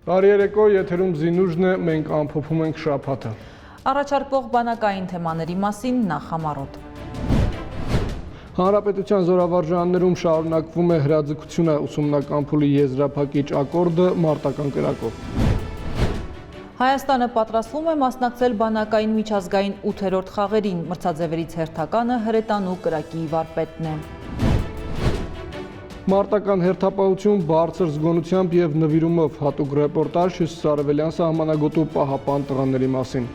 Բարերեկո, եթերում զինուժն է, մենք ամփոփում ենք շաբաթը։ Առաջարկվող բանակային թեմաների մասին նախամարոտ։ Հանրապետության զորավարժաններում շարունակվում է հրաձգությունը, ուսումնական փուլի եզրափակիչ ակորդը մարտական կրակով։ Հայաստանը պատրաստվում է մասնակցել բանակային միջազգային 8-րդ խաղերին, մրցաձևերից հերթականը հրետանու կրակի վարպետն է։ Մարտական հերթապահություն բարձր զգոնությամբ և նվիրումով հատուկ ռեպորտաժ Հյուսիսարևելյան սահմանագոտու պահապան տղաների մասին։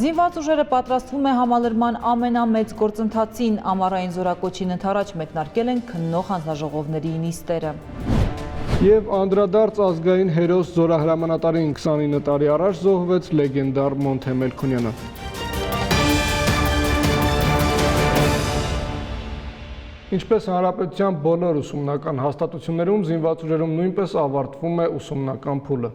Զինված ուժերը պատրաստվում է համալրման ամենամեծ գործընթացին, ամառային զորակոչին ընդառաջ մեկնարկել են քննող հանձնաժողովների նիստերը։ Եվ անդրադարձ ազգային հերոս զորահրամանատարին 29 տարի առաջ զոհվեց լեգենդար Մոնթե Մելքոնյանը։ Ինչպես հանրապետության բոլոր ուսումնական հաստատություններում, զինված ուժերում նույնպես ավարտվում է ուսումնական փուլը։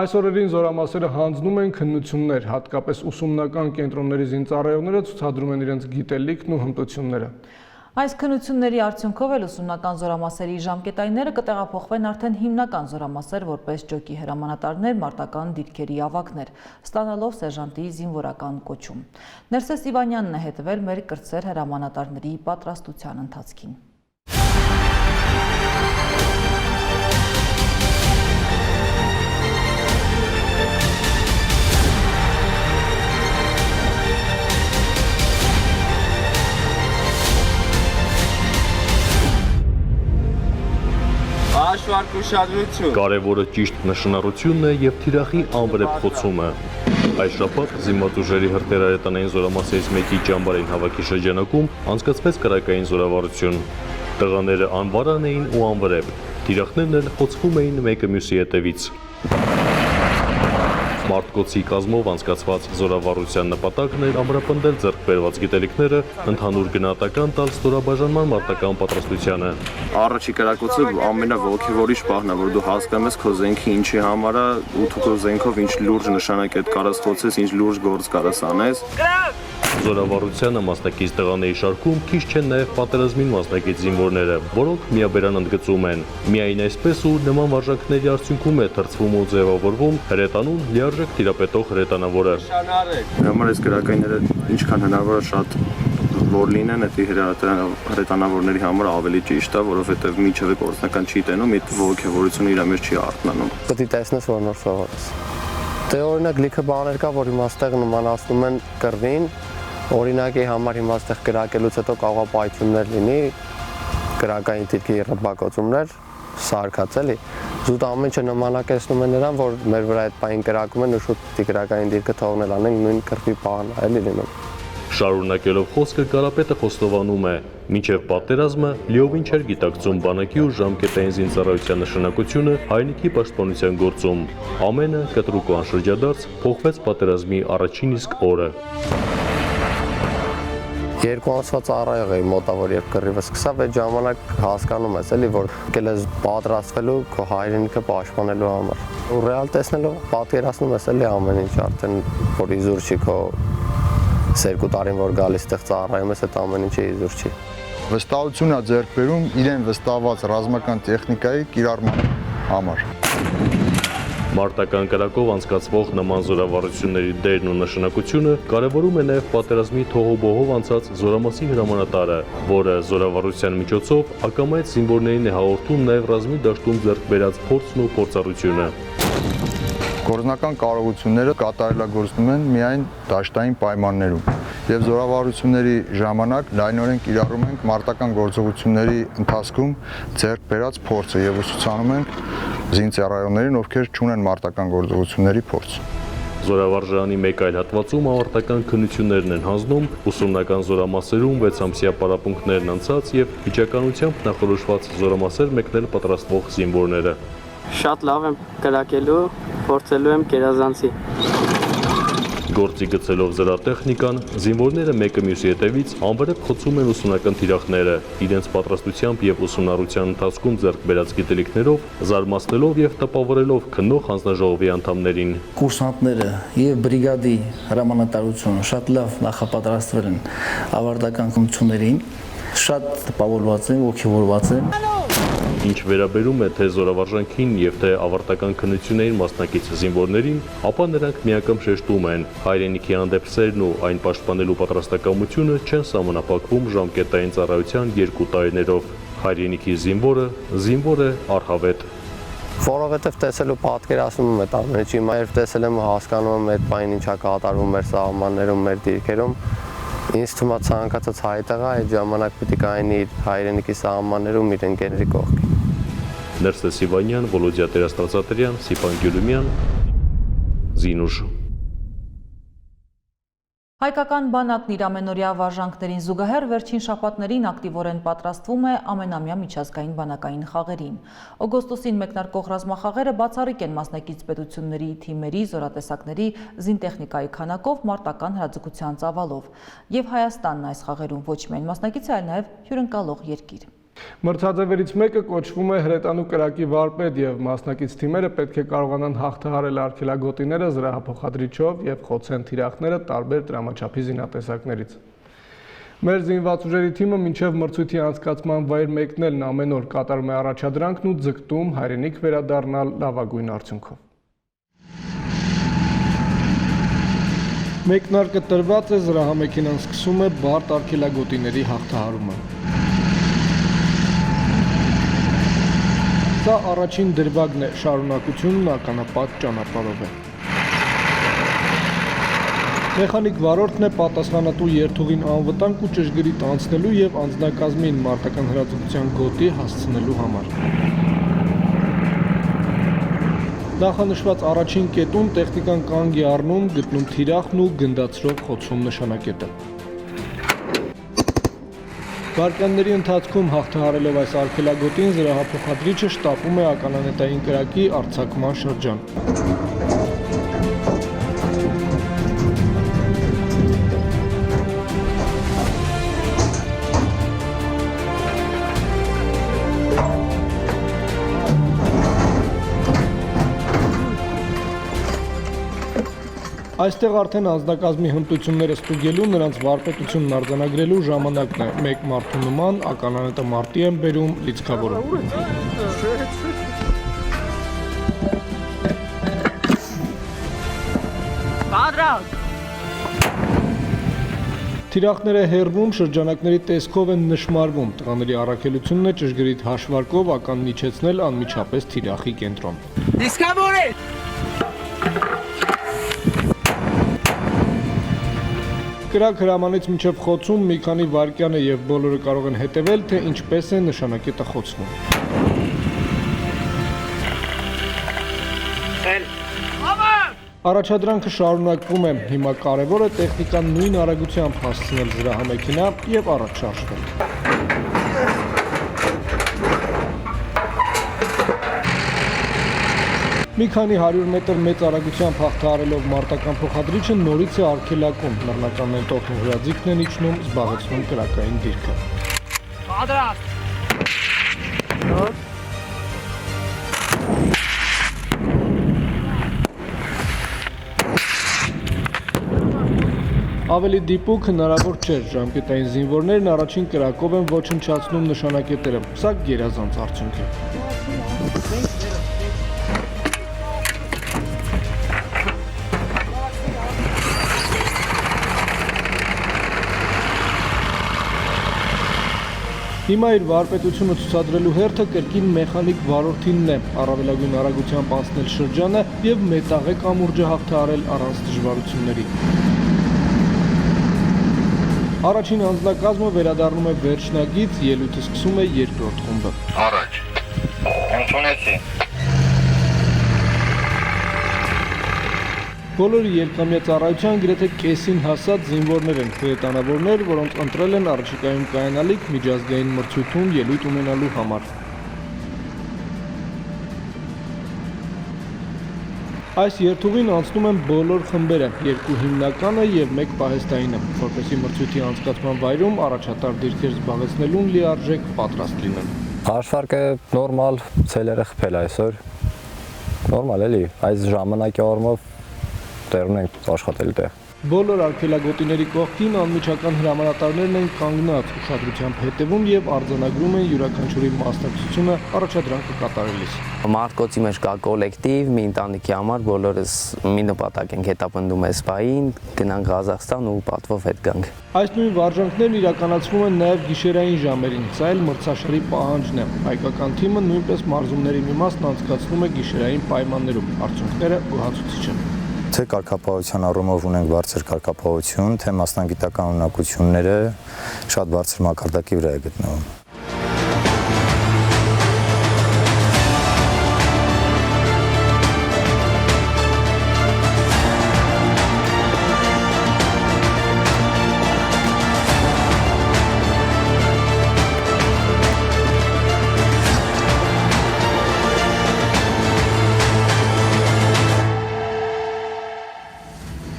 Այս օրերին զորամասերը հանձնում են քննություններ, հատկապես ուսումնական կենտրոնների զինծառայողները ցուցադրում են իրենց գիտելիքն ու հմտությունները։ Այս քննությունների արդյունքով էլ ուսումնական զորամասերի ժամկետայինները կտեղափոխվեն արդեն հիմնական զորամասեր որպես ջոկի հրամանատարներ, մարտական դիրքերի ավագներ, ստանալով սերժանտի զինվորական կոչում։ Ներսես Իվանյանն է հետևել մեր կրտսեր հրամանատարների պատրաստության ընթացքին։ Կարևորը ճիշտ նշանառությունն է և թիրախի անվրեպ խոցումը։ Այս շաբաթ զինված ուժերի հրթիռահրետանային զորամասերից մեկի ճամբարային հավաքի շրջանակում անցկացվեց կրակային զորավարություն։ Տղաները անվարան էին ու անվրեպ, թիրախներն էլ խոցվում էին մեկը մյուսի հետևից։ Մարտկոցի կազմով անցկացված զորավարության նպատակն էր ամրապնդել ձեռք բերված գիտելիքները, ընդհանուր գնահատական տալ ստորաբաժանման մարտական պատրաստությանը։ Առաջի կրակոցը ամենաոգևորիչ պահն է, որ դու հասկանում ես քո զենքի ինչի համար է, ու քո զենքով ինչ լուրջ նշանակետ կարաս խոցես, ինչ լուրջ գործ կարաս անես։ Զորավարությանը մասնակից տղաների շարքում քիչ չեն նաև պատերազմին մասնակից զինվորները, որոնք միաբերան ընդգծում են։ Միայն այսպես ու նման վարժանքների արդյունքում է թրծվում ու ձևավորվում հրետանուն լիարժեք տիրապետող հրետանավորը։ Դրա համար այս կրակայինները ինչքան հնարավոր է շատ որ լինեն, դա հրետանավորների համար ավելի ճիշտ է, որովհետև միջև գործնական չի տենում, այդ ոգևորությունը իր մեջ չի արթնանում։ Պետք է տեսնես, որ նոր սովորես։ Դե օրինակ լիքը բաներ կա, որ հիմա այստեղ նմանացնում են կռվին, օրինակի համար հիմա այստեղ կրակելուց հետո կարող է պայթյուններ լինի, կրակային դիրքի ռմբակոծումներ, սարքած էլի։ Զուտ ամեն ինչը նմանակեցնում են նրան, որ մեր վրա այդ պահին կրակում են ու շուտ կրակային դիրքը թողնել անենք նույն կռվի պահն է էլի լինում։ Շարունակելով խոսքը Կարապետը խոստովանում է, մինչև պատերազմը լիովին չէր գիտակցում բանակի ու ժամկետային զինծառայության նշանակությունը հայրենիքի պաշտպանության գործում։ Ամենը կտրուկ ու անշրջադարձ փոխվեց պատերազմի առաջին իսկ օրը։ Երկու ամսվա ծառայող էի մոտավոր, երբ կռիվը սկսավ, այդ ժամանակ հասկանում ես էլի, որ եկել ես պատրաստվելու քո հայրենիքը պաշտպանելու համար։ Ու ռեալ տեսնելով պատկերացնում ես էլի ամեն ինչ արդեն որ իզուր չի քո 2 տարին որ գալիս տեղ ծառայում ես, այդ ամեն ինչը իզուր չի։ Վստահություն է ձեռք բերում իրեն վստահված ռազմական տեխնիկայի կիրառման համար։ Մարտական կրակով անցկացվող նման զորավարությունների դերն ու նշանակությունը կարևորում է նաև պատերազմի թողոբոհով անցած զորամասի հրամանատարը, որը զորավարության միջոցով ակամայից զինվորներին է հաղորդում նաև ռազմի դաշտում ձեռք բերած փորձն ու փորձառությունը։ Գործնական կարողությունները կատարելագործվում են միայն դաշտային պայմաններում եւ զորավարությունների ժամանակ լայնորեն կիրառում ենք մարտական գործողությունների ընթացքում ձեռք բերած փորձը եւ ուսուցանում ենք զինծառայողներին, ովքեր չունեն մարտական գործողությունների փորձ։ Զորավարժանի մեկ այլ հատվածում ավարտական քննություններն են հանձնում ուսումնական զորամասերում 6 ամսյա պարապմունքներն անցած եւ վիճականությամբ նախորոշված զորամասեր մեկնել պատրաստվող զինվորները։ Շատ լավ եմ կրակելու, փորձելու եմ գերազանցի։ Գործի գցելով զրատեխնիկան, զինվորները մեկը մյուսի հետևից անվրեպ խոցում են ուսումնական թիրախները, իրենց պատրաստությամբ եւ ուսումնառության ընթացքում ձեռք բերած գիտելիքներով, զարմացնելով եւ տպավորելով քննող հանձնաժողովի անդամներին։ Կուրսանտները եւ բրիգադի հրամանատարությունը շատ լավ նախապատրաստվել են ավարտական քննություններին, շատ տպավորված են, ոգևորված են։ Ինչ վերաբերում է թե զորավարժանքին եւ թե ավարտական քննություններին մասնակից զինվորներին, ապա նրանք միակամ շեշտում են, հայրենիքի հանդեպ սերն ու այն պաշտպանելու պատրաստակամությունը չեն սահմանափակվում ժամկետային ծառայության 2 տարիներով։ Հայրենիքի զինվոր է առհավետ։ Որովհետև տեսելու պատկերացնում եմ այդ ամենը, հիմա երբ տեսել եմ ու հասկանում եմ այդ բանը ինչա կատարվում մեր սահմաններում, մեր դիրքերում, ինձ թվում է ցանկացած հայ տղա այդ ժամանակ պետք է կայանի իր հայրենիքի սահմաններում իր ընկերների կողքին։ Ներսե Սիվանյան, Վոլոդիա Տերաստղածատրյան, Սիփան Գյուլումյան, Զինուշ։ Հայկական բանակն իր ամենօրյա վարժանքներին զուգահեռ վերջին շաբաթներին ակտիվորեն պատրաստվում է ամենամյա միջազգային բանակային խաղերին։ Օգոստոսին մեկնարկող ռազմախաղերը բացառիկ են մասնակից պետությունների, թիմերի, զորատեսակների, զինտեխնիկայի քանակով, մարտական հրաձգության ծավալով։ Եվ Հայաստանն այս խաղերում ոչ միայն մասնակից է, այլ նաև հյուրընկալող երկիր։ Մրցաձևերից մեկը կոչվում է հրետանու կրակի վարպետ եւ մասնակից թիմերը պետք է կարողանան հաղթահարել արգելագոտիները զրահափոխադրիչով եւ խոցեն թիրախները տարբեր դրամաչափի զինատեսակներից։ Մեր զինված ուժերի թիմը մինչև մրցույթի անցկացման վայր մեկնելն ամեն օր կատարում է առաջադրանքն ու ձգտում հայրենիք վերադառնալ լավագույն արդյունքով։ Մեկնարկը տրված է, զրահամեքենան սկսում է բարդ արգելագոտիների հաղթահարումը։ Սա առաջին դրվագն է, շարունակությունն ականապատ ճանապարհով է։ Մեխանիկ վարորդն է պատասխանատու երթուղին անվտանգ ու ճշգրիտ անցնելու եւ անձնակազմին մարտական հրաձգության գոտի հասցնելու համար։ Նախանշված առաջին կետում տեխնիկան կանգ է առնում, գտնում թիրախն ու գնդացրով խոցում նշանակետը։ Վարկանների ընթացքում հաղթահարելով այս արգելագոտին զրահափոխադրիչը շտապում է ականանետային կրակի արձակման շրջան։ Այստեղ արդեն անձնակազմի հմտությունները ստուգելու, նրանց վարպետությունն արձանագրելու ժամանակն է։ Մեկ մարդու նման ականանետը մարտի են բերում, լիցքավորում։ Թիրախները հեռվում, շրջանակների տեսքով են նշմարվում։ Տղաների առաքելությունն է ճշգրիտ հաշվարկով ականն իջեցնել անմիջապես թիրախի կենտրոն։ Լիցքավորել։ Կրակ հրամանից մինչև խոցում մի քանի վայրկյան է եւ բոլորը կարող են հետևել, թե ինչպես է նշանակետը խոցվում։ Առաջադրանքը շարունակվում է։ Հիմա կարևոր է տեխնիկան նույն արագությամբ հասցնել զրահամեքենա եւ առաջ շարժվել։ Մի քանի 100 մետր մեծ արագությամբ հաղթահարելով մարտական փոխադրիչը նորից է արգելակում։ Նռնականներ տոխն ու հրաձիգն են իջնում, զբաղեցնում կրակային դիրքը։ Ավելի դիպուկ հնարավոր չէր, ժամկետային զինվորներն առաջին կրակով են ոչնչացնում նշանակետերը, սա գերազանց արդյունք է։ Հիմա իր վարպետությունը ցուցադրելու հերթը կրկին մեխանիկ վարորդինն է, առավելագույն արագությամբ անցնել շրջանը եւ մետաղե կամուրջը հաղթահարել առանց դժվարությունների։ Առաջին անձնակազմը վերադառնում է վերջնագից, ելույթը սկսում է երկրորդ խումբը։ Առաջ։ Ընդունեցի։ Բոլորը երկամյա ծառայության գրեթե կեսին հասած զինվորներ են, հրետանավորներ, որոնց ընտրել են առաջիկայում կայանալիք միջազգային մրցույթում ելույթ ունենալու համար։ Այս երթուղին անցնում են բոլոր խմբերը, 2 հիմնականը եւ 1 պահեստայինը, որպեսզի մրցույթի անցկացման վայրում առաջատար դիրքեր զբաղեցնելուն լիարժեք պատրաստ լինեն։ Հաշվարկը նորմալ ցելերը խփել այսօր։ Նորմալ էլի, այս ժամանակի առումով տեղն ենք աշխատել տեղ։ Բոլոր արգելագոտիների կողքին անմիջական հրամանատարներն են կանգնած, ուշադրությամբ հետևում եւ արձանագրում են յուրաքանչյուրի մասնակցությունը առաջադրանքը կատարելիս։ Մարտկոցի մեջ կա կոլեկտիվ, մի ընտանիքի համար բոլորս մի նպատակ ենք հետապնդում այս պահին, գնանք Ղազախստան ու պատվով հետ գանք։ Այս նույն վարժանքներն իրականացվում են նաև գիշերային ժամերին, սա էլ մրցաշարի պահանջն է։ Հայկական թիմը նույնպես մարզումների մի մասն անցկացնում է գիշերային պայմաններում, արդյունքները գոհացուցիչ են։ Թե կարգապահության առումով ունենք բարձր կարգապահություն, թե մասնագիտական ունակությունները շատ բարձր մակարդակի վրա է գտնվում։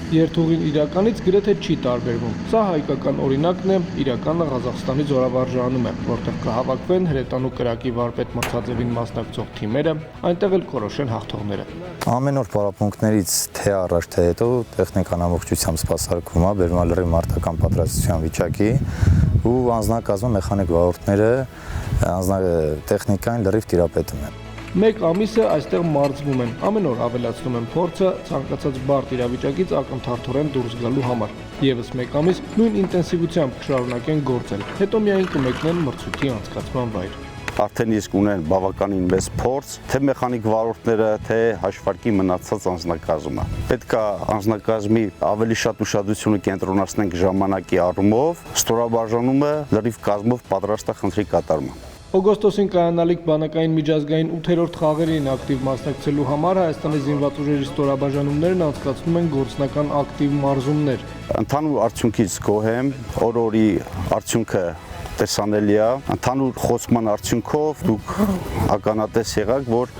Երթուղին իրականից գրեթե չի տարբերվում։ Սա հայկական օրինակն է, իրականը Ղազախստանի զորավարժանում է, որտեղ կհավաքվեն հրետանու կրակի վարպետ մրցաձևին մասնակցող թիմերը, այնտեղ էլ կորոշեն հաղթողները։ Ամեն օր պարապմունքներից թե առաջ թե հետո տեխնիկան ամբողջությամբ սպասարկվում է, բերմալրի մարտական պատրաստության վիճակի ու անձնակազմը մեխանիկ վարորդները տեխնիկային լրիվ տիրապետում են։ Մեկ ամիս է այստեղ մարզվում են, ամեն օր ավելացնում են փորձը ցանկացած բարդ իրավիճակից ակնթարթորեն դուրս գալու համար։ Եվս մեկ ամիս նույն ինտենսիվությամբ կշարունակեն գործել, հետո միայն կմեկնեն մրցույթի անցկացման վայր։ Արդեն իսկ ունեն բավականին մեծ փորձ, թե մեխանիկ վարորդները, թե հաշվարկի մնացած անձնակազմը։ Պետք է անձնակազմի ավելի շատ ուշադրությունը կենտրոնացնենք ժամանակի առումով, ստորաբաժանումը լրիվ կազմով պատրաստ է խնդրի կատարման։ Օգոստոսին կայանալիք բանակային միջազգային 8-րդ խաղերին ակտիվ մասնակցելու համար Հայաստանի զինված ուժերի ստորաբաժանումներն անցկացնում են գործնական ակտիվ մարզումներ։ Ընդհանուր արդյունքից գոհ եմ, օր-օրի արդյունքը տեսանելի է, ընդհանուր խոսման արդյունքով դուք ականատես եղաք, որ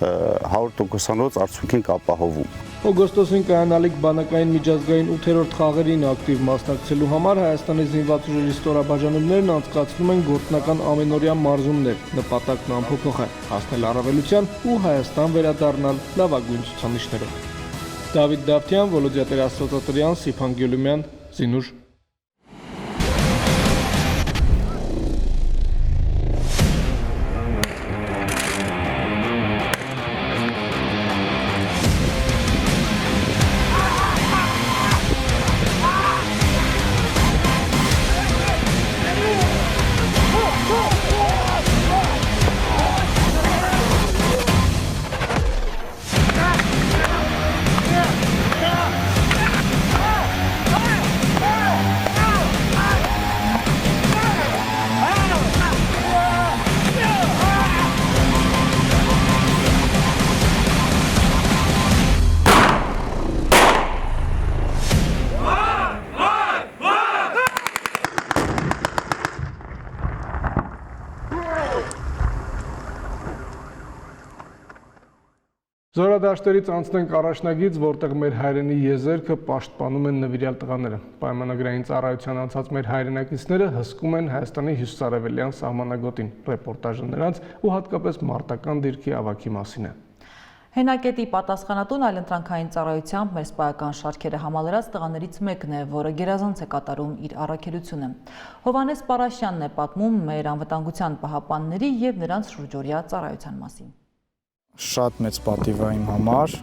100%-անոց արդյունք ենք ապահովում։ Օգոստոսին կայանալիք բանակային միջազգային 8-րդ խաղերին ակտիվ մասնակցելու համար Հայաստանի զինված ուժերի ստորաբաժանումներն անցկացնում են գործնական ամենօրյա մարզումներ։ Նպատակն ամփոփող է՝ հասնել առավելության ու Հայաստան վերադառնալ լավագույն ցուցանիշներով։ Դավիթ Դավթյան, Վոլոդիա Տեր-Աստվածատրյան, Սիփան Գյուլումյան, Զինուշ։ Զորադաշտերից անցնենք առաջնագիծ, որտեղ մեր հայրենի եզերքը պաշտպանում են նվիրյալ տղաները։ Պայմանագրային ծառայության անցած մեր հայրենակիցները հսկում են Հայաստանի հյուսիսարևելյան սահմանագոտին։ Ռեպորտաժը նրանց ու հատկապես մարտական դիրքի ավագի մասին է։ Հենակետի պատասխանատուն այլընտրանքային ծառայությամբ մեր սպայական շարքերը համալրած տղաներից մեկն է, որը գերազանց է կատարում իր առաքելությունը։ Հովհաննես Պարաշյանն է պատմում մեր անվտանգության պահապանների եւ նրանց շուրջօրյա ծառայության մասին։ Շատ մեծ պատիվ է իմ համար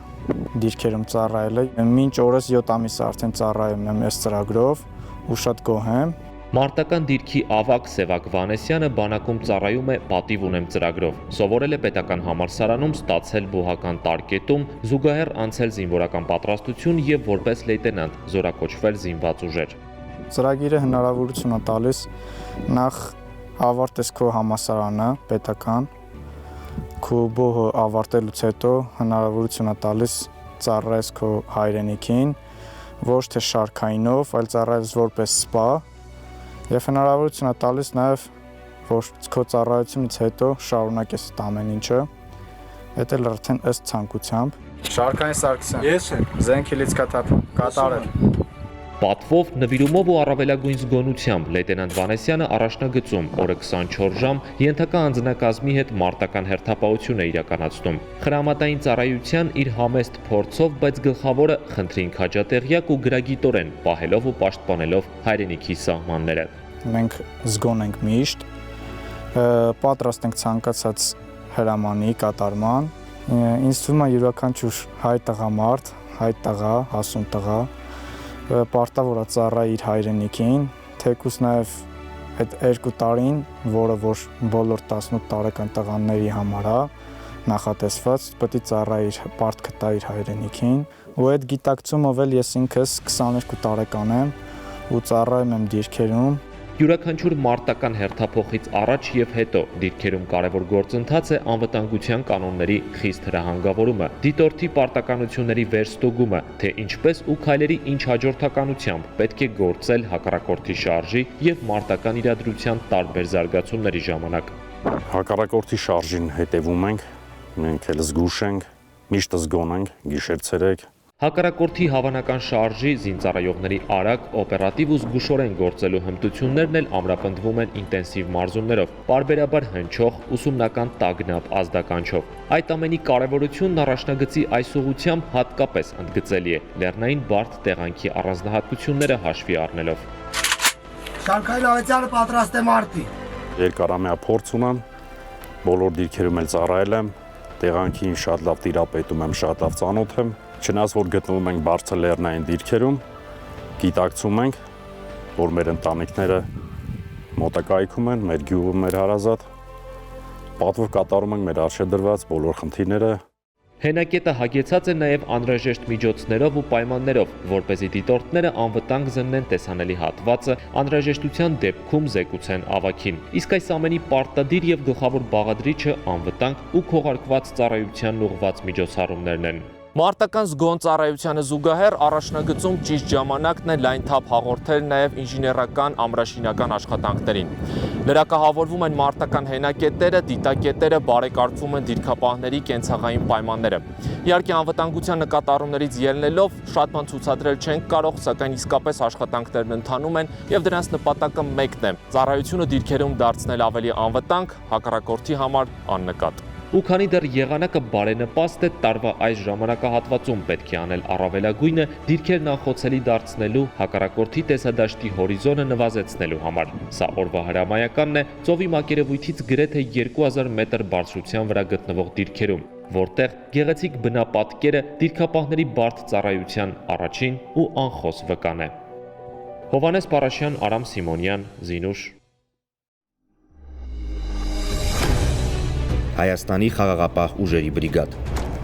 դիրքերում ծառայելը։ Մինչ օրս 7 ամիս արդեն ծառայում եմ այս ծրագրով ու շատ գոհ եմ։ Մարտական դիրքի ավագ Սևակ Վանեսյանը բանակում ծառայում է «Պատիվ ունեմ» ծրագրով։ Սովորել է պետական համալսարանում, ստացել բուհական տարկետում, զուգահեռ անցել զինվորական պատրաստություն եւ որպես լեյտենանտ զորակոչվել զինված ուժեր։ Ծրագիրը հնարավորություն է տալիս նախ ավարտես քո համալսարանը պետական, քո բուհը ավարտելուց հետո հնարավորություն է տալիս ծառայես քո հայրենիքին, ոչ թե շարքայինով, այլ ծառայես որպես սպա, եւ հնարավորություն է տալիս նաեւ որ քո ծառայությունից հետո շարունակես այդ ամեն ինչը, դա էլ արդեն ըստ ցանկությամբ։ Շարքային Սարգսյան։ Ես եմ։ Զենքի լիցքաթափ կատարել։ Պատվով, նվիրումով ու առավելագույն զգոնությամբ լեյտենանտ Վանեսյանը առաջնագծում օրը 24 ժամ ենթակա անձնակազմի հետ մարտական հերթապահություն է իրականացնում։ Խրամատային ծառայության իր համեստ փորձով, բայց գլխավորը խնդրին քաջատեղյակ ու գրագիտորեն պահելով ու պաշտպանելով հայրենիքի սահմանները։ Մենք զգոն ենք միշտ, պատրաստ ենք ցանկացած հրամանի կատարման։ Ինձ թվում է յուրաքանչյուր հայ տղամարդ, հայ տղա, հասուն տղա պարտավոր է ծառայի իր հայրենիքին, թեկուզ նաև այդ 2 տարին, որը որ բոլոր 18 տարեկան տղաների համար է նախատեսված, պետք է ծառայի իր պարտքը տա իր հայրենիքին, ու այդ գիտակցումով էլ ես ինքս 22 տարեկան եմ ու ծառայում եմ դիրքերում։ Յուրաքանչյուր մարտական հերթափոխից առաջ եւ հետո դիրքերում կարևոր գործընթաց է անվտանգության կանոնների խիստ հրահանգավորումը, դիտորդի պարտականությունների վերստուգումը, թե ինչպես ու քայլերի ինչ հաջորդականությամբ պետք է գործել հակառակորդի շարժի եւ մարտական իրադրության տարբեր զարգացումների ժամանակ։ Հակառակորդի շարժին հետևում մենք էլ զգուշ ենք, միշտ զգոն ենք, գիշեր-ցերեկ։ Հակառակորդի հավանական շարժի զինծառայողների արագ, օպերատիվ ու զգուշորեն գործելու հմտություններն էլ ամրապնդվում են ինտենսիվ մարզումներով, պարբերաբար հնչող ուսումնական տագնապ ազդականչով։ Այդ ամենի կարևորությունն առաջնագծի այս ուղղությամբ հատկապես ընդգծելի է լեռնային բարդ տեղանքի առանձնահատկությունները հաշվի առնելով։ Շարքայել Ավետյանը պատրաստ է մարտի։ Երկարամյա փորձ ունեմ, բոլոր դիրքերում էլ ծառայել եմ, տեղանքին շատ լավ տիրապետում եմ, շատ լավ ծանոթ եմ։ Չնայած որ գտնվում ենք բարձր լեռնային դիրքերում, գիտակցում ենք, որ մեր ընտանիքները մոտակայքում են, մեր գյուղը, մեր հարազատ, պատվով կատարում ենք մեր առջև դրված բոլոր խնդիրները։ Հենակետը հագեցած է նաև անհրաժեշտ միջոցներով ու պայմաններով, որպեսզի դիտորդները անվտանգ զննեն տեսանելի հատվածը, անհրաժեշտության դեպքում զեկուցեն ավագին։ Իսկ այս ամենի պարտադիր եւ գլխավոր բաղադրիչը անվտանգ ու քողարկված ծառայությանն ուղղված միջոցառումներն են։ Մարտական զգոն ծառայությանը զուգահեռ առաջնագծում ճիշտ ժամանակն է լայն թափ հաղորդել նաև ինժեներական ամրաշինական աշխատանքներին։ Լրակահավորվում են մարտական հենակետերը, դիտակետերը, բարեկարգվում են դիրքապահների կենցաղային պայմանները։ Իհարկե անվտանգության նկատառումներից ելնելով շատ բան ցուցադրել չենք կարող, սակայն իսկապես աշխատանքներն ընթանում են եւ դրանց նպատակը մեկն է՝ ծառայությունը դիրքերում դարձնել ավելի անվտանգ, հակառակորդի համար աննկատ։ Ու քանի դեռ եղանակը բարենպաստ է, տարվա այս ժամանակահատվածում պետք է անել առավելագույնը դիրքերն անխոցելի դարձնելու, հակառակորդի տեսադաշտի հորիզոնը նվազեցնելու համար։ Սա օրվա հրամայականն է ծովի մակերևույթից գրեթե 2000 մետր բարձրության վրա գտնվող դիրքերում, որտեղ գեղեցիկ բնապատկերը դիրքապահների բարդ ծառայության առաջին ու անխոս վկան է։ Հովհաննես Պարաշյան, Արամ Սիմոնյան, Զինուշ։ Հայաստանի խաղաղապահ ուժերի բրիգադ,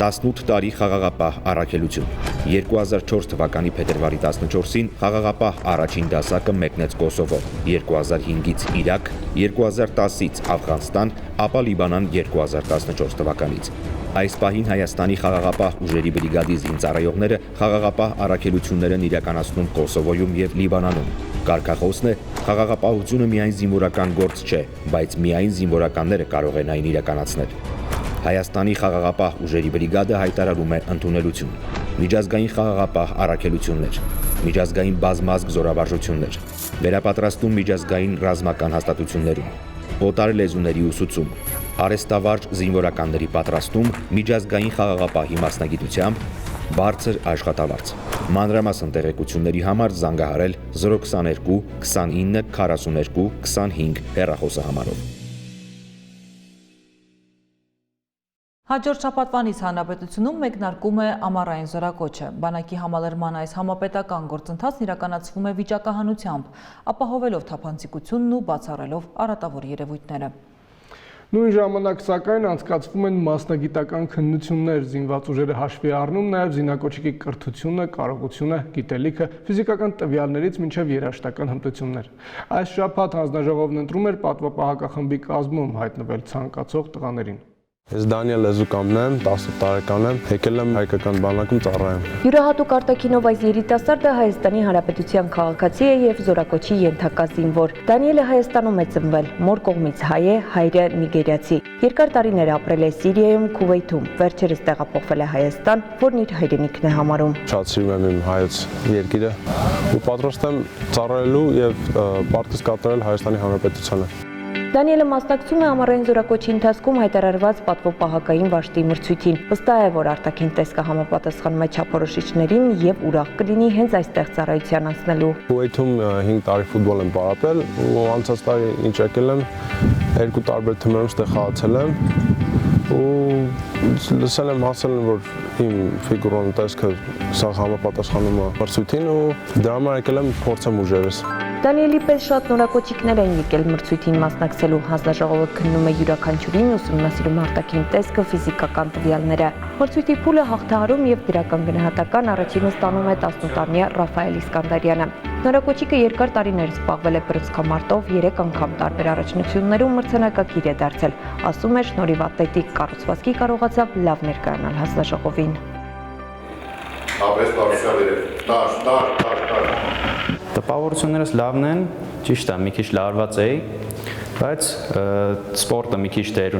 18 տարի խաղաղապահ առաքելություն, 2004 թվականի փետրվարի 14-ին խաղաղապահ առաջին դասակը մեկնեց Կոսովո, 2005-ից Իրաք, 2010-ից Աֆղանստան, ապա Լիբանան 2014 թվականից։ Այս պահին Հայաստանի խաղաղապահ ուժերի բրիգադի զինծառայողները խաղաղապահ առաքելություններ են իրականացնում Կոսովոյում եւ Լիբանանում։ Կարգախոսն է՝ խաղաղապահությունը միայն զինվորական գործ չէ, բայց միայն զինվորականները կարող են այն իրականացնել։ Հայաստանի խաղաղապահ ուժերի բրիգադը հայտարարում է ընդունելություն։ Միջազգային խաղաղապահ առաքելություններ, միջազգային բազմազգ զորավարժություններ, վերապատրաստում միջազգային ռազմական հաստատություններում, օտար լեզուների ուսուցում, արհեստավարժ զինվորականների պատրաստում միջազգային խաղաղապահի մասնագիտությամբ, բարձր աշխատավարձ։ Մանրամասն տեղեկությունների համար զանգահարել 022 29 42 25 հեռախոսահամարով։ Հաջորդ շաբաթվանից հանրապետությունում մեկնարկում է ամառային զորակոչը։ Բանակի համալրման այս համապետական գործընթացն իրականացվում է վիճակահանությամբ, ապահովելով թափանցիկությունն ու բացառելով առատավոր երևույթները։ Նույն ժամանակ սակայն անցկացվում են մասնագիտական քննություններ, զինված ուժերը հաշվի առնում նաև զինակոչիկի կրթությունը, կարողությունը, գիտելիքը, ֆիզիկական տվյալներից մինչև երաժշտական հմտություններ։ Այս շաբաթ հանձնաժողովն ընտրում էր պատվապահակախմբի կազմում հայտնվել ցանկացող տղաներին։ Ես Դանիել Լեզուկամն եմ, 18 տարեկան եմ, եկել եմ հայկական բանակում ծառայեմ։ Յուրահատուկ արտաքինով այս երիտասարդը Հայաստանի Հանրապետության քաղաքացի է եւ զորակոչի ենթակա զինվոր։ Դանիելը Հայաստանում է ծնվել, մոր կողմից հայ է, հայրը նիգերիացի։ Երկար տարիներ ապրել է Սիրիայում, Քուվեյթում, վերջերս տեղափոխվել է Հայաստան, որն իր հայրենիքն է համարում։ Շատ սիրում եմ իմ հայոց երկիրը ու պատրաստ եմ ծառայելու եւ պարտքս կատարել Հայաստանի Հանրապետությանը։ Դանիելը մասնակցում է ամառային զորակոչի ընթացքում հայտարարված պատվո-պահակային վաշտի մրցույթին։ Վստահ է, որ արտաքին տեսքը համապատասխանում է չափորոշիչներին եւ ուրախ կլինի հենց այստեղ ծառայության անցնելու։ Քուվեյթում 5 տարի ֆուտբոլ եմ պարապել ու անցած տարի ինչ եկել եմ 2 տարբեր թիմերում ստեղ խաղացել եմ ու լսել եմ հասել որ իմ ֆիգուրոն տեսքը սա համապատասխանում է մրցույթին ու դրա համար եկել եմ փորձեմ ուժերս։ Դանիելի պես շատ նորակոչիկներ են եկել մրցույթին մասնակցելու, հանձնաժողովը քննում է յուրաքանչյուրին, ուսումնասիրում արտաքին տեսքը, ֆիզիկական տվյալները։ Մրցույթի փուլը հաղթահարում եւ դրական գնահատական առաջինը ստանում է 18-ամյա Ռաֆայել Իսկանդարյանը։ Նորակոչիկը երկար տարիներ զբաղվել է բռնցքամարտով, 3 անգամ տարբեր առաջնություններում մրցանակակիր է դարձել։ Ասում է, շնորհիվ ատլետիկ կառուցվածքի կարողացավ լավ ներկայանալ հանձնաժողովին։ Տպավորություններս լավն են, ճիշտ է, մի քիչ լարված էի, բայց սպորտը մի քիչ դեր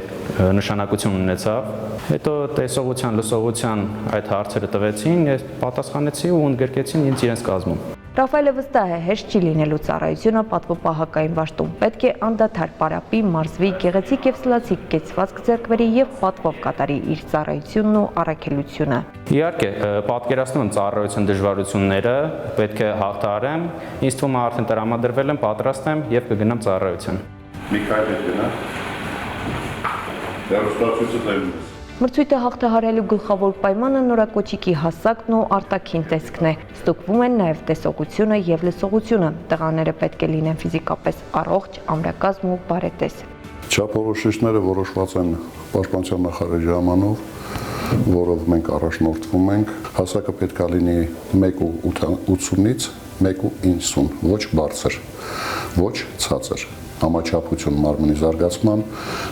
նշանակություն ունեցավ։ Հետո տեսողության, լսողության այդ հարցերը տվեցին, ես պատասխանեցի ու ընդգրկեցին ինձ իրենց կազմում։ Ռաֆայելը վստահ է, հեշտ չի լինելու ծառայությունը պատվո-պահակային վաշտում։ Պետք է անդադար պարապի, մարզվի, գեղեցիկ եւ սլացիկ կեցվածք ձեռք բերի եւ պատվով կատարի իր ծառայությունն ու առաքելությունը։ Իհարկե, պատկերացնում եմ ծառայության դժվարությունները, պետք է հաղթահարեմ, ինձ թվում է արդեն տրամադրվել եմ, պատրաստ եմ եւ կգնամ ծառայության։ Մրցույթը հաղթահարելու գլխավոր պայմանը նորակոչիկի հասակն ու արտաքին տեսքն է։ Ստուգվում են նաև տեսողությունը եւ լսողությունը։ Տղաները պետք է լինեն ֆիզիկապես առողջ, ամրակազմ ու բարետես։ Չափորոշիչները որոշված են Պաշտպանության նախարարի ժամանով, որով մենք առաջնորդվում ենք։ Հասակը պետք է լինի 1.80-ից 1.90, ոչ բարձր, ոչ ցածր։ Համաչափություն մարմնի զարգացման,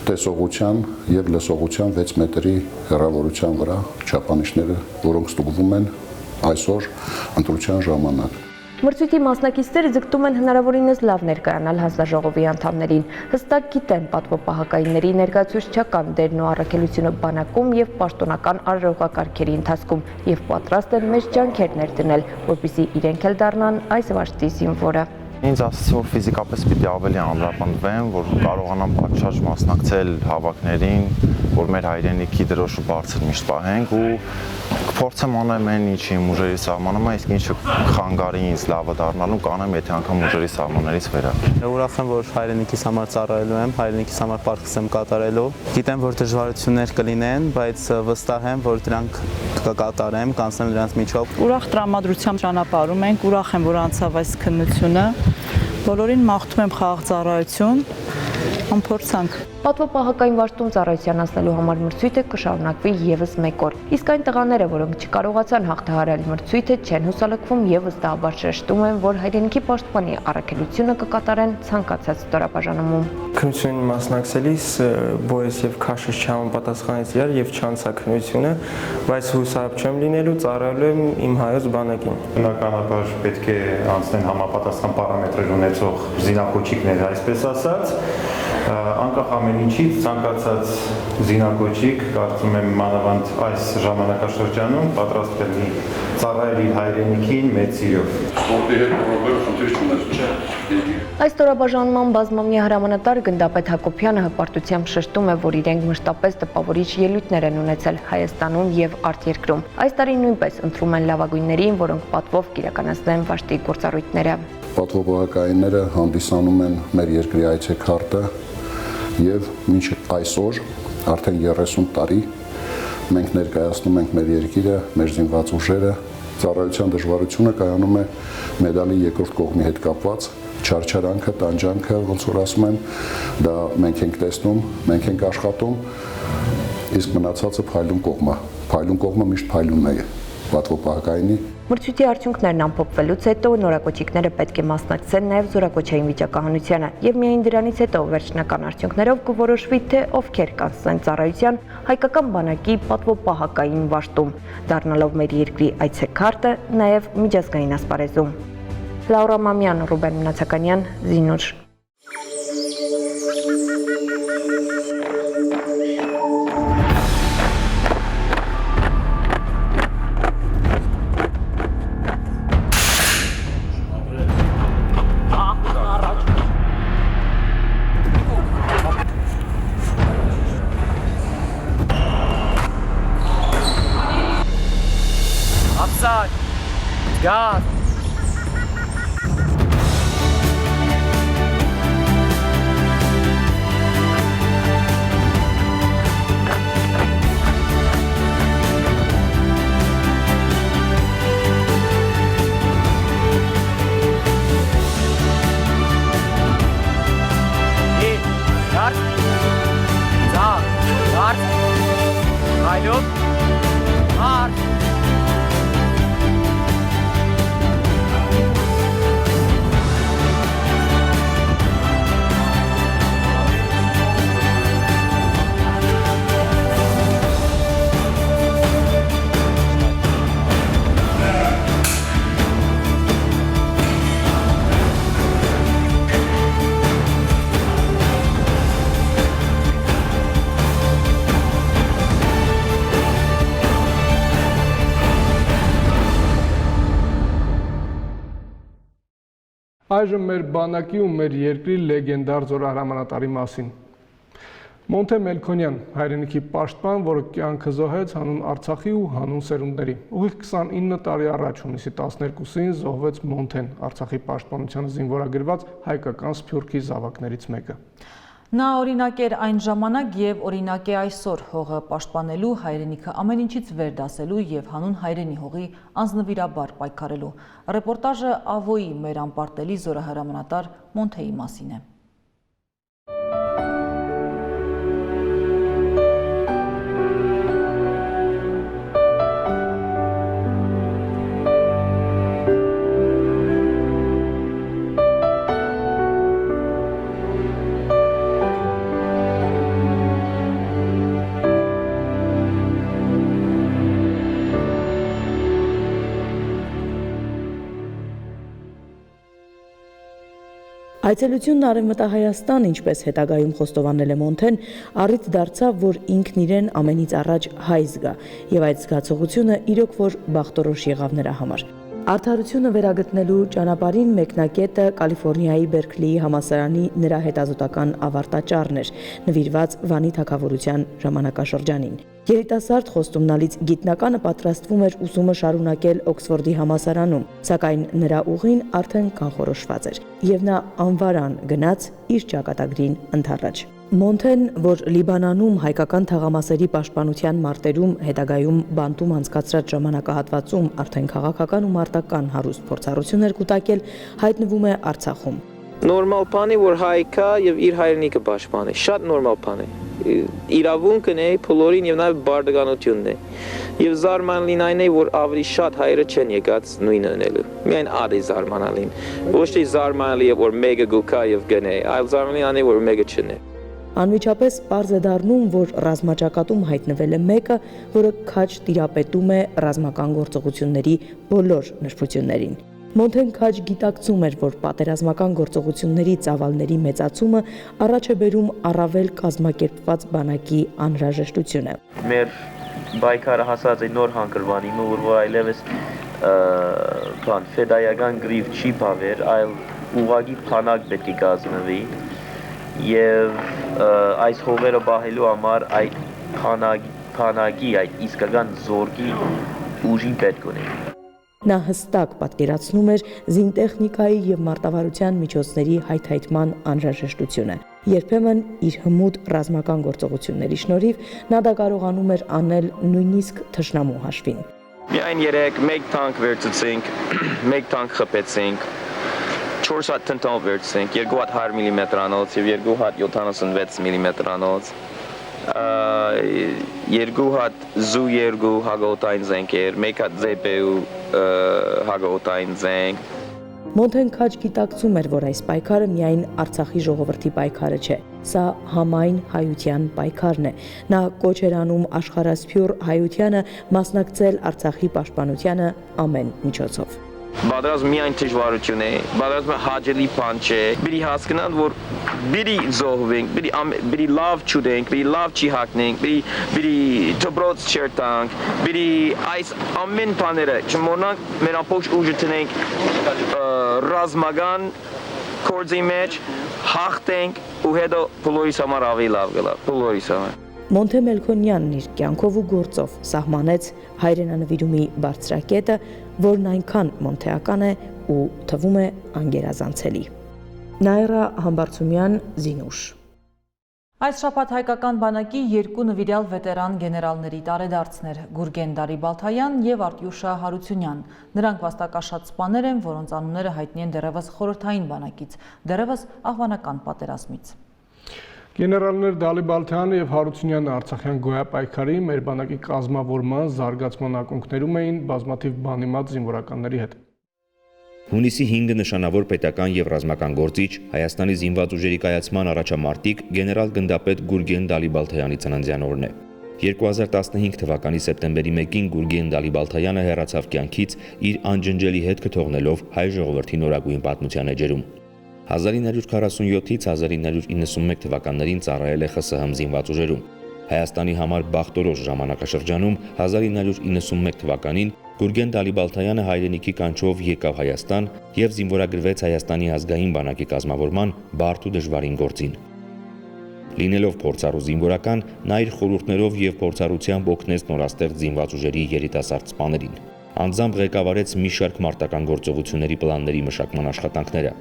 տեսողության եւ լսողության 6 մետրի հեռավորության վրա չափանիշները, որոնք ստուգվում են այսօր ընտրության ժամանակ։ Մրցույթի մասնակիցները ձգտում են հնարավորինս լավ ներկայանալ հանձնաժողովի անդամներին։ Հստակ գիտեն պատվո-պահակայինների ներկայացուցչական դերն ու առաքելությունը բանակում եւ պաշտոնական արարողակարգերի ընթացքում եւ պատրաստ են մեծ ջանքեր ներդնել, որպեսզի իրենք էլ դառնան այս վաշտի զինվորը։ Ինձ ասացի, որ ֆիզիկապես պիտի ավելի ամրապնդվեմ, որ կարողանամ պատշաճ մասնակցել հավաքներին, որ մեր հայրենիքի դրոշը բարձր միշտ պահենք ու կփորձեմ անեմ այն ինչի իմ ուժերի սահմանում է, իսկ ինչը խանգարի ինձ լավը դառնալու կանեմ, եթե անգամ ուժերի սահմաններից վրա։ Ուրախ եմ, որ հայրենիքիս համար ծառայելու եմ, հայրենիքիս համար պարտքս եմ կատարելու։ Գիտեմ, որ դժվարություններ կլինեն, բայց վստահ եմ, որ դրանք կկատարեմ, կանցնեմ դրանց միջով։ Ուրախ տրամադրությամբ ճանապարհում ենք, ուրախ եմ, որ անցավ այս քննությունը։ Բոլորին մաղթում եմ խաղաղ ծառայություն, փորձանք։ Պատվո-պահակային վաշտում ծառայության անցնելու համար մրցույթը կշարունակվի եւս 1 օր։ Իսկ այն տղաները, որոնք չկարողացան հաղթահարել մրցույթը, չեն հուսալքվում եւ վստահաբար շեշտում են, որ հայրենիքի պաշտպանի առաքելությունը կկատարեն ցանկացած ստորաբաժանումում։ Քննությունին մասնակցելիս բոյս եւ քաշը չհամապատասխանեց իրար եւ չանցա քննությունը, բայց հուսահատ չեմ լինելու, ծառայելու եմ իմ հայոց բանակին։ Բնականաբար պետք է անցնեն համապատասխան պարամետրեր ունեցող զինակոչիկներ, այսպես ասած, անկախ ամեն ինչից ցանկացած զինակոչիկ, կարծում եմ մանավանդ այս ժամանակաշրջանում պատրաստ կլինի ծառայել իր հայրենիքին մեծ սիրով։ Սպորտի հետ պրոբլեմ խնդիր չունես։ Այս ստորաբաժանման բազմամյա հրամանատար գնդապետ Հակոբյանը հպարտությամբ շեշտում է, որ իրենք մշտապես տպավորիչ ելույթներ են ունեցել Հայաստանում եւ արտերկրում։ Այս տարի նույնպես ընտրում են լավագույններին, որոնք պատվով կիրականացնեն վաշտի գործառույթները։ Պատվո-պահակայինները հանդիսանում են մեր երկրի այցեքարտը եւ մինչ այսօր արդեն 30 տարի մենք ներկայացնում ենք մեր երկիրը, մեր զինված ուժերը։ Ծառայության դժվարությունը կայանում է մեդալի երկրորդ կողմի հետ կապված չարչարանքը, տանջանքը, ոնց որ ասում են, դա մենք ենք տեսնում, մենք ենք աշխատում, իսկ մնացածը փայլուն կողմը։ Փայլուն կողմը միշտ փայլուն է պատվո-պահակայինի։ Մրցույթի արդյունքներն ամփոփվելուց հետո նորակոչիկները պետք է մասնակցեն նաև զորակոչային վիճակահանությանը եւ միայն դրանից հետո վերջնական արդյունքներով կորոշվի թե ովքեր կանցնեն ծառայության հայկական բանակի պատվոպահակային վաշտում, դառնալով մեր երկրի այցեքարտը նաև միջազգային ասպարեզում։ Լաուրա Մամյան, Ռուբեն Մնացականյան, Զինուշ։ God. Այժմ մեր բանակի ու մեր երկրի լեգենդար զորահրամանատարի մասին։ Մոնթե Մելքոնյան, հայրենիքի պաշտպան, որը կյանքը զոհեց հանուն Արցախի ու հանուն սերունդների։ Ուղիղ 29 տարի առաջ հունիսի 12-ին զոհվեց Մոնթեն, Արցախի պաշտպանությանը զինվորագրված հայկական Սփյուռքի զավակներից մեկը։ Նա օրինակ էր այն ժամանակ եւ օրինակ է այսօր հողը պաշտպանելու, հայրենիքը ամեն ինչից վեր դասելու եւ հանուն հայրենի հողի անձնվիրաբար պայքարելու։ Ռեպորտաժը Ավոյի մեր անպարտելի զորահրամանատար Մոնթեի մասին է։ Այցելությունն Արևմտահայաստան, ինչպես հետագայում խոստովանել է Մոնթեն, առիթ դարձավ, որ ինքն իրեն ամենից առաջ հայ զգա, եւ այդ զգացողությունը իրոք որ բախտորոշ եղավ նրա համար։ Արդարությունը վերագտնելու ճանապարհին մեկնակետը Կալիֆոռնիայի Բերքլիի համալսարանի նրա հետազոտական ավարտաճառն էր, նվիրված Վանի թագավորության ժամանակաշրջանին։ Երիտասարդ խոստումնալից գիտնականը պատրաստվում էր ուսումը շարունակել Օքսֆորդի համալսարանում, սակայն նրա ուղին արդեն կանխորոշված էր, եւ նա անվարան գնաց իր ճակատագրին ընդառաջ։ Մոնթեն, որ Լիբանանում հայկական թաղամասերի պաշտպանության մարտերում հետագայում բանտում անցկացրած ժամանակահատվածում արդեն քաղաքական ու մարտական հարուստ փորձառություն էր կուտակել, հայտնվում է Արցախում։ Նորմալ բան է, որ հայկա եւ իր հայրենիքը պաշտպանի, շատ նորմալ բան է։ Իրավունքն է, փոլորին եւ նաեւ բարդականությունն է։ Եվ զարմանալին այն է, որ ավելի շատ հայերը չեն եկած նույնը անելու։ Միայն ադի զարմանալին։ Ոչ թե զարմանալի է, որ մեկը գուկա եւ գնե, այլ զարմանալին այն է, որ մեկը չնե։ Անմիջապես պարզ է դառնում, որ ռազմաճակատում հայտնվել է մեկը, որը քաջ տիրապետում է ռազմական գործողությունների բոլոր նրբություններին։ Մոնթեն քաջ գիտակցում էր, որ պատերազմական գործողությունների ծավալների մեծացումը առաջ է բերում առավել կազմակերպված բանակի անհրաժեշտությունը։ Մեր բայկարը հասած է նոր հանգրվանի, որ այլևս ֆեդայական գրիվ չի բավեր, այլ ուղղակի փանակ պետք է կազմվի եւ այս հողերը բահելու համար այդ փանակի, այդ իսկական զորքի ուժի պետք ունի։ Նա հստակ պատկերացնում էր զինտեխնիկայի եւ մարտավարության միջոցների հայթայթման անհրաժեշտությունը։ Երբեմն իր հմուտ ռազմական գործողությունների շնորհիվ նա դա կարողանում էր անել նույնիսկ թշնամու հաշվին։ Միայն երեք մեկ տանկ վերցրեցինք, մեկ տանկ խփեցինք, 4 հատ տնտով վերցրեցինք, 2 հատ 100 մմ-անոց եւ 2 հատ 76 մմ-անոց։ երկու հատ զու երկու հագոտային զենք էր, մեկ հատ ձեպ ու հագոտային զենք։ Մոնթեն քաջ գիտակցում էր, որ այս պայքարը միայն Արցախի ժողովրդի պայքարը չէ, սա համայն հայության պայքարն է։ Նա կոչ էր անում աշխարհասփյուռ հայությանը մասնակցել Արցախի պաշտպանությանը ամեն միջոցով։ Բادرած միայն դժվարություն է, բادرած հաջելի բան չէ։ Բերի հասկանան, որ բերի զոհվենք, բերի լավ չուտենք, բերի լավ չի հագնենք, բերի դբրոց չերտանք, բերի այս ամեն բաները չմոռանանք, մեր ամբողջ ուժը տնենք ռազմական կորձի մեջ, հաղթենք ու հետո բոլորիս համար ավելի լավ գլա, բոլորիս համար։ Մոնթե Մելքոնյանն իր կյանքով ու գործով սահմանեց հայրենանվիրումի բարձրակետը, որն այնքան մոնթեական է ու թվում է անգերազանցելի։ Նայրա Համբարձումյան, Զինուշ։ Այս շաբաթ հայկական բանակի երկու նվիրյալ վետերան գեներալների տարեդարձներ՝ Գուրգեն Դարիբալթայան և Արտյուշա Հարությունյան։ Նրանք վաստակաշատ սպաներ են, որոնց անունները հայտնի են դեռևս խորհրդային բանակից, դեռևս աղվանական պատերազմից։ Գեներալներ Դալիբալթյանը եւ Հարությունյանը Արցախյան գոյապայքարի մեր բանակի կազմավորման զարգացման ակունքներում էին բազմաթիվ բանիմաց զինվորականների հետ։ Հունիսի 5-ը նշանավոր պետական եւ ռազմական գործիչ Հայաստանի զինված ուժերի կայացման առաջամարտիկ գեներալ գնդապետ Գուրգեն Դալիբալթյանի ծննդյան օրն է։ 2015 թվականի սեպտեմբերի 1-ին Գուրգեն Դալիբալթյանը հեռացավ կյանքից իր անջնջելի հետքը թողնելով հայ ժողովրդի նորագույն պատմության էջերում։ 1947-ից 1991 թվականներին ծառայել է ԽՍՀՄ զինված ուժերում։ Հայաստանի համար բախտորոշ ժամանակաշրջանում 1991 թվականին Գուրգեն Դալիբալթյանը հայրենիքի կանչով եկավ Հայաստան եւ զինվորագրվեց Հայաստանի ազգային բանակի կազմավորման բարդ ու դժվարին գործին։ Լինելով փորձառու զինվորական, նա իր խորհուրդներով եւ փորձառությամբ օգնեց նորաստեղծ զինված ուժերի երիտասարդ սպաներին։ Անձամբ ղեկավարեց մի շարք մարտական գործողությունների պլանների մշակման աշխատանքները։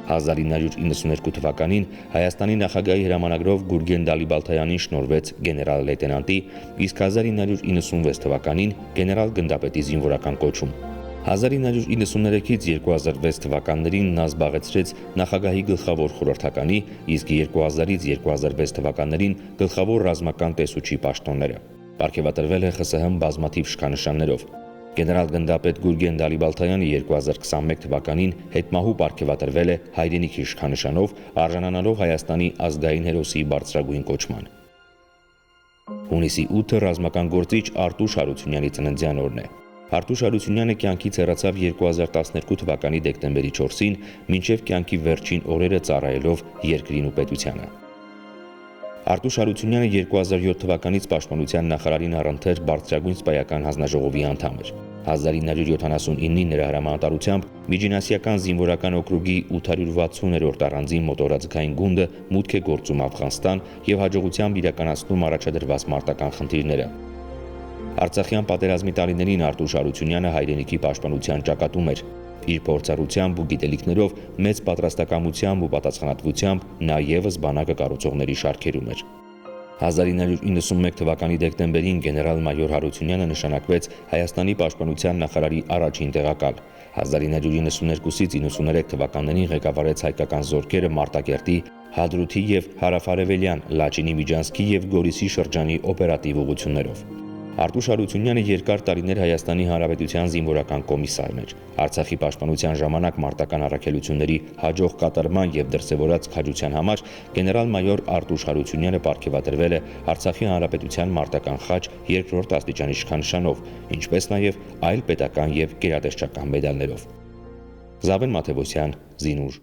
1992 թվականին Հայաստանի նախագահի հրամանագրով Գուրգեն Դալիբալթյանին շնորհվեց գեներալ լեյտենանտի, իսկ 1996 թվականին գեներալ գնդապետի զինվորական կոչում։ 1993-ից 2006 թվականներին նա զբաղեցրեց նախագահի գլխավոր խորհրդականի, իսկ 2000-ից 2006 թվականներին գլխավոր ռազմական տեսուչի պաշտոնները։ Պարգևատրվել է ԽՍՀՄ բազմաթիվ շքանշաններով։ Գեներալ գնդապետ Գուրգեն Դալիբալթյանը 2021 թվականին հետմահու պարգևատրվել է հայրենիքի իշխանանշանով, արժանանալով Հայաստանի ազգային հերոսի բարձրագույն կոչման։ Հունիսի 8-ը ռազմական գործիչ Արտուշ Հարությունյանի ծննդյան օրն է։ Արտուշ Հարությունյանը կյանքից հեռացավ 2012 թվականի դեկտեմբերի 4-ին, մինչև կյանքի վերջին օրերը ծառայելով երկրին ու պետությանը։ Արտուշ Հարությունյանը 2007 թվականից Պաշտպանության նախարարին առընթեր բարձրագույն սպայական հանձնաժողովի անդամ էր։ 1979-ին նրա հրամանատարությամբ Միջինասիական զինվորական օկրուգի 860-րդ առանձին մոտորաձգային գունդը մուտք է գործում Աֆղանստան եւ հաջողությամբ իրականացնում առաջադրված մարտական խնդիրները։ Արցախյան պատերազմի տարիներին Արտուշ Հարությունյանը հայրենիքի պաշտպանության ճակատում էր։ Իր փորձառությամբ ու գիտելիքներով մեծ պատրաստակամությամբ ու պատասխանատվությամբ նա եւս բանակը կառուցողների շարքերում էր։ 1991 թվականի դեկտեմբերին գեներալ-մայոր Հարությունյանը նշանակվեց Հայաստանի պաշտպանության նախարարի առաջին տեղակալ։ 1992-ից 93 թվականներին ղեկավարեց հայկական զորքերը Մարտակերտի, Հադրութի եւ Հարավարևելյան, Լաչինի Միջանցքի եւ Գորիսի շրջանի օպերատիվ ուղղություններով։ Արտուշ Հարությունյանը երկար տարիներ Հայաստանի Հանրապետության զինվորական կոմիսարն էր։ Արցախի պաշտպանության ժամանակ մարտական առաքելությունների հաջող կատարման եւ դրսեւորած քաջության համար գեներալ-մայոր Արտուշ Հարությունյանը պարգևատրվել է Արցախի Հանրապետության մարտական խաչ 2-րդ աստիճանի իշխանանշանով, ինչպես նաեւ այլ պետական եւ գերատեսչական մեդալներով։ Զավեն Մաթևոսյան, Զինուր։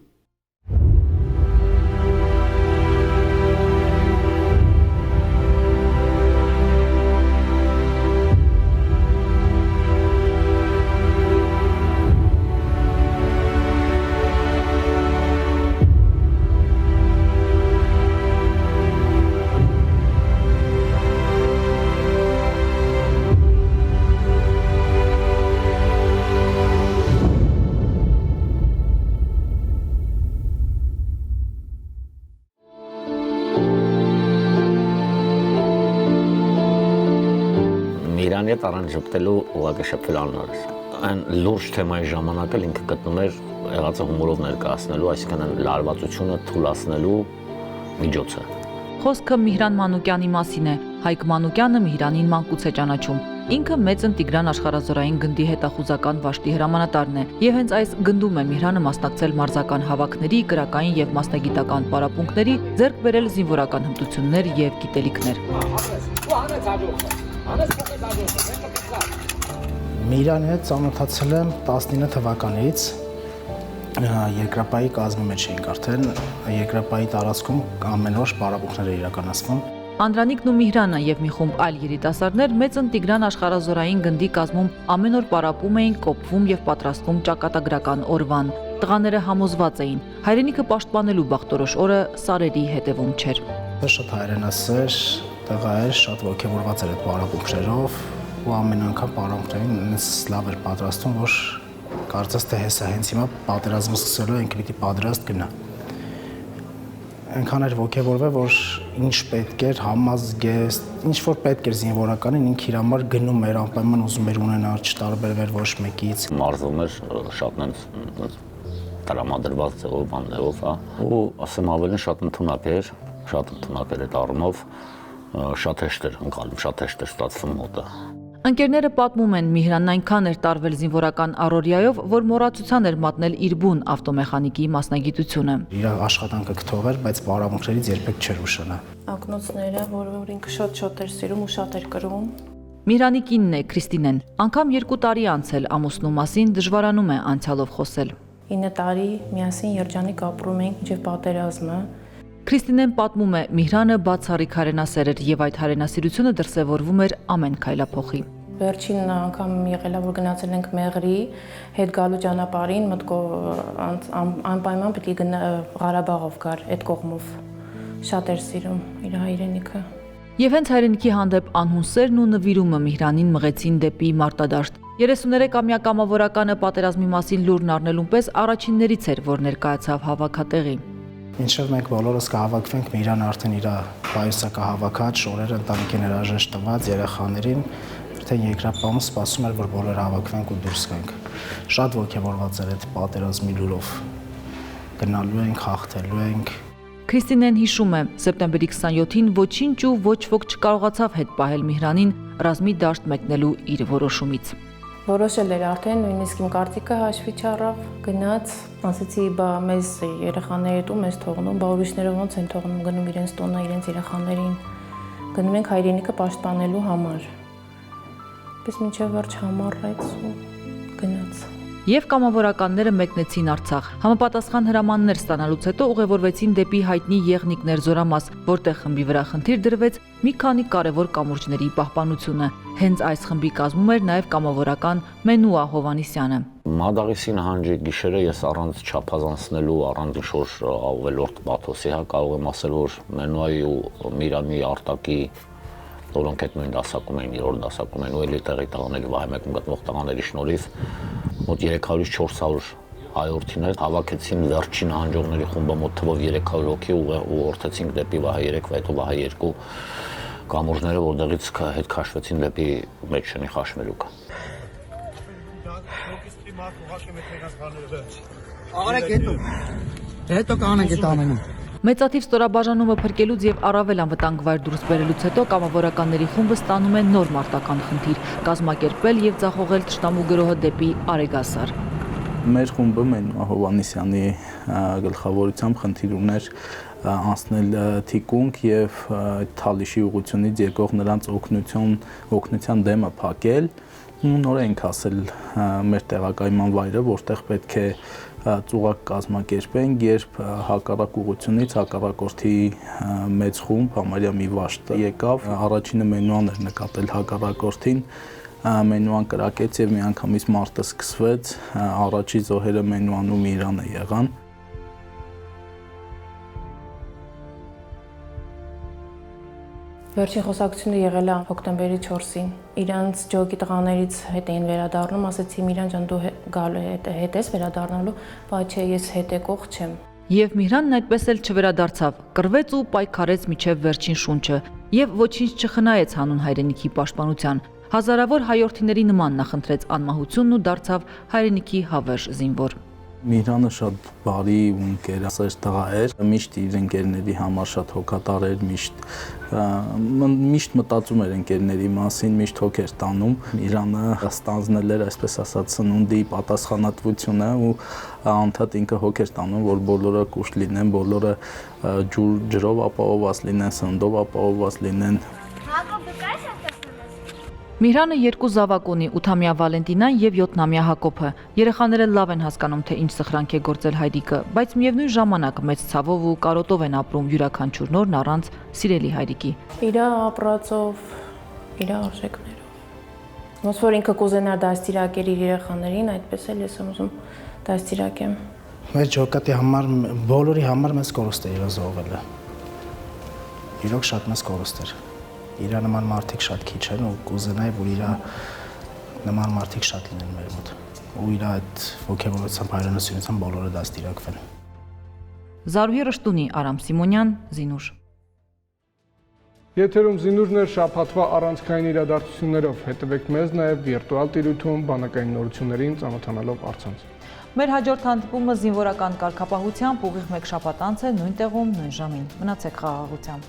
Իրանի հետ առանց շփվելու ուղղակի շփվել անհնար։ Այն լուրջ թեմայի ժամանակ էլ ինքը գտնում էր եղածը հումորով ներկայացնելու, այսինքն լարվածությունը թուլացնելու միջոցը։ Խոսքը Միհրան Մանուկյանի մասին է։ Հայկ Մանուկյանը Միհրանին մանկուց է ճանաչում։ Ինքը մեծն Տիգրան աշխարհազորային գնդի հետախուզական վաշտի հրամանատարն է, եւ հենց այս գնդում է Միհրանը մասնակցել մարզական հավաքների, կրակային եւ մասնագիտական պարապմունքների, ձեռք բերել զինվորական հմտություններ եւ գիտելիքներ։ Միհրանի հետ ծանոթացել եմ 19 թվականից երկրապահի կազմի մեջ էինք արդեն, երկրապահի տարածքում ամեն օր պարապմունքներ իրականացվում։ Անդրանիկն ու Միհրանը եւ մի խումբ այլ երիտասարդներ մեծն Տիգրան աշխարհազորային գնդի կազմում ամեն օր պարապում էին, կոփվում եւ պատրաստվում ճակատագրական օրվան։ Տղաները համոզված էին, հայրենիքը պաշտպանելու բախտորոշ օրը սարերի հետևում չէր։ Շատ հայրենասեր տղա էր, շատ ոգևորված էր այդ պարապմունքներով ու ամեն անգամ պարապմունքներին ինձ լավ էր պատրաստում, որ կարծես թե հենց հիմա պատերազմը սկսելու է, ինքը պիտի պատրաստ գնա։ Այնքան էր ոգևորվել, որ ինչ պետք էր, համազգեստ, ինչ որ պետք էր զինվորականին, ինքը իր համար գնում էր, անպայման ուզում էր ունենալ, չտարբերվեր ոչ մեկից։ Մարզվում էր շատ նենց տրամադրված ձևով, բաներով, ու ասեմ ավելին շատ ընդունակ էր այդ առումով, շատ հեշտ էր ընկալում, շատ հեշտ էր ստացվում մոտը։ Ընկերները պատմում են, Միհրանն այնքան էր տարվել զինվորական առօրյայով, որ մոռացության էր մատնել իր բուն ավտոմեխանիկի մասնագիտությունը։ Իր աշխատանքը կթողեր, բայց պարապմունքներից երբեք չէր ուշանա։ Ակնոցները, որ ինքը շատ էր սիրում ու շատ էր կրում։ Միհրանի կինն է Քրիստինեն։ Անգամ 2 տարի անցել ամուսնու մասին դժվարանում է անցյալով խոսել։ 9 տարի միասին երջանիկ ապրում ենք մինչև պատերազմը։ Քրիստինեն պատմում է, Միհրանը բացառիկ հայրենասեր էր եւ այդ հայրենասիրությունը դրսեւորվում էր ամեն քայլափոխի։ Վերջին անգամ եղել է, որ գնացել ենք Մեղրի, հետ գալու ճանապարհին մտքով անպայման պիտի Ղարաբաղով գար այդ կողմով։ Շատ էր սիրում իր հայրենիքը։ Եվ հենց հայրենիքի հանդեպ անհուն սերն ու նվիրումը Միհրանին մղեցին դեպի մարտադաշտ։ 33-ամյա կամավորականը պատերազմի մասին լուրն առնելուն պես առաջիններից էր, որ ներկայացավ հավաքատեղի։ Մինչև մենք բոլորս կհավաքվենք, Միհրանը արդեն իր պայուսակը հավաքած, շորերը ընտանիքին հրաժեշտ տված երեխաներին, արդեն երկրապահում սպասում էր, որ բոլորը հավաքվենք ու դուրս գանք։ Շատ ոգևորված էր այդ պատերազմի լուրով։ Գնալու ենք, հաղթելու ենք։ Քրիստինեն հիշում է, սեպտեմբերի 27-ին ոչինչ ու ոչ ոք չկարողացավ հետ պահել Միհրանին ռազմի դաշտ մեկնելու իր որոշումից։ Որոշել էր արդեն, նույնիսկ իմ կարծիքը հաշվի չառավ, գնաց, ասեցի, բա մեզ երեխաների հետ ու մեզ թողնում, բա ուրիշները ոնց են թողնում, գնում իրենց տունը, իրենց երեխաներին, գնում ենք հայրենիքը պաշտպանելու համար։ Պես մինչև վերջ համառեց ու գնաց։ Եվ կամավորականները մեկնեցին Արցախ։ Համապատասխան հրամաններ ստանալուց հետո ուղևորվեցին դեպի հայտնի Եղնիկներ զորամաս, որտեղ խմբի վրա խնդիր դրվեց մի քանի կարևոր կամուրջների պահպանությունը։ Հենց այս խմբի կազմում էր նաև կամավորական Մենուա Հովանիսյանը։ Մադաղիսի նահանջի գիշերը ես առանց չափազանցնելու, առանց ինչ-որ ավելորդ պաթոսի կարող եմ ասել, որ Մենուայի ու Միրանի արտակի որոնք այդ նույն դասակում էին, 3-րդ դասակում են ու էլի տեղի տղաների վահեմեկում գտնվող տղաների շնորհիվ մոտ 300-400 հայորդիներ հավաքեցին վերջին նահանջողների խումբը մոտ թվով 300 հոգի ու օրթեցինք դեպի Վահե 3 và հետո Վահե 2 կամուրջները, որտեղից հետ քաշվեցին դեպի Մեջշենի Խաշմերուկը։ Հետո կանենք այդ ամենը։ Մեծաթիվ ստորաբաժանումը փրկելուց եւ առավել անվտանգ վայր դուրս բերելուց հետո կամավորականների խումբը ստանում է նոր մարտական խնդիր՝ կազմակերպել եւ ձախողել թշնամու գրոհը դեպի Արեգասար։ Մեր խումբը Մենուա Հովանիսյանի գլխավորությամբ խնդիր ուներ անցնել թիկունք եւ Թալիշի ուղությունից եկող նրանց օգնության դեմը փակել ու նոր ենք ասել մեր տեղակայման վայրը, որտեղ պետք է ծուղակ կազմակերպենք, երբ հակառակ ուղությունից հակառակորդի մեծ խումբ, համարյա մի վաշտ եկավ, առաջինը Մենուան էր նկատել հակառակորդին, Մենուան կրակեց եւ միանգամից մարտը սկսվեց, առաջի զոհերը Մենուան ու Միհրանը եղան։ Վերջին խոսակցությունը եղել է հոկտեմբերի 4-ին։ Իրանց ջոկի տղաներից հետ էին վերադառնում, ասեցի Միհրան ջան, դու գալու հետ ես վերադառնալու, բայց չէ, ես հետ եկող չեմ։ Եվ Միհրանն այդպես էլ չվերադարձավ, կռվեց ու պայքարեց մինչև վերջին շունչը եւ ոչինչ չխնայեց հանուն հայրենիքի պաշտպանության։ Հազարավոր հայորդիների նման նախընտրեց անմահությունն ու դարձավ հայրենիքի հավերժ զինվոր։ Միրանը շատ բարի ու ընկերասեր տղա էր, միշտ իր ընկերների համար շատ հոգատար էր, միշտ մտածում էր ընկերների մասին, միշտ հոգ էր տանում։ Միրանը ստանձնել էր, այսպես ասած, սնունդի պատասխանատվությունը ու անդադ ինքը հոգ էր տանում, որ բոլորը կուշտ լինեն, բոլորը ջրով ապահովված լինեն, սննդով ապահովված լինեն։ Միհրանը երկու զավակ ունի՝ 8-ամյա Վալենտինան եւ 7-ամյա Հակոբը։ Երեխաները լավ են հասկանում, թե ինչ սխրանք է գործել հայրիկը, բայց միևնույն ժամանակ մեծ ցավով ու կարոտով են ապրում յուրաքանչյուր նորն առանց սիրելի հայրիկի։ Իր ապրածով, իր արժեքներով։ Ոնց որ ինքը կուզենար դաստիարակել իր երեխաներին, այդպես էլ ես եմ ուզում դաստիարակեմ։ Մեր ջոկատի համար, բոլորի համար մեծ կորուստ է իր զոհվելը։ Իրոք շատ մեծ կորուստ էր։ Իր նման մարդիկ շատ քիչ են ու կուզենայի, որ իր նման մարդիկ շատ լինեն մեր մոտ։ Ու իր այդ ոգևորությամբ, հայրենասիրությամբ բոլորը դաստիարակվեն։ Զարուհի Ռշտունի, Արամ Սիմոնյան, Զինուշ։ Եթերում Զինուշներ շաբաթվա առանցքային իրադարձություններով, հետևեք մեզ նաև վիրտուալ տիրույթում բանակային նորություններին ծանոթանալով առցանց։ Մեր հաջորդ հանդիպումը զինվորական կարգապահությամբ ուղիղ մեկ շաբաթ անց է նույն տեղում, նույն ժամին։ Մնացեք խաղաղությամբ։